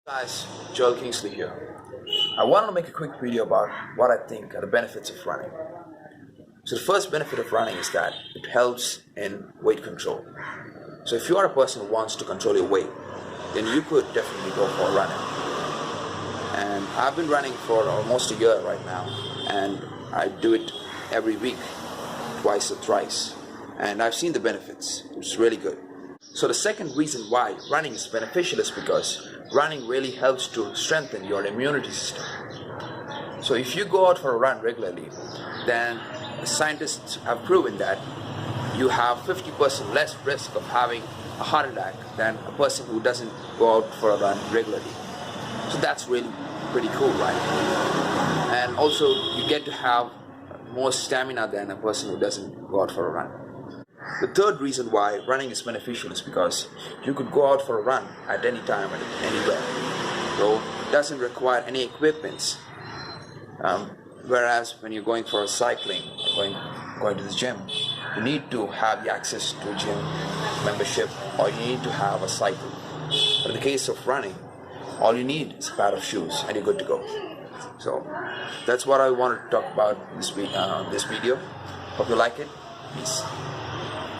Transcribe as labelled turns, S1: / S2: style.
S1: Guys, Joel Kingsley here. I wanted to make a quick video about what I think are the benefits of running. So the first benefit of running is that it helps in weight control. So if you are a person who wants to control your weight, then you could definitely go for running. And I've been running for almost a year right now, and I do it every week, twice or thrice. And I've seen the benefits. It's really good. So the second reason why running is beneficial is because running really helps to strengthen your immunity system. So if you go out for a run regularly, then scientists have proven that you have 50% less risk of having a heart attack than a person who doesn't go out for a run regularly. So that's really pretty cool, right? And also you get to have more stamina than a person who doesn't go out for a run. The third reason why running is beneficial is because you could go out for a run at any time and anywhere. So it doesn't require any equipment. Whereas when you're going for a cycling, going to the gym, you need to have the access to a gym membership, or you need to have a cycle. But in the case of running, all you need is a pair of shoes and you're good to go. So that's what I wanted to talk about this video. Hope you like it. Peace.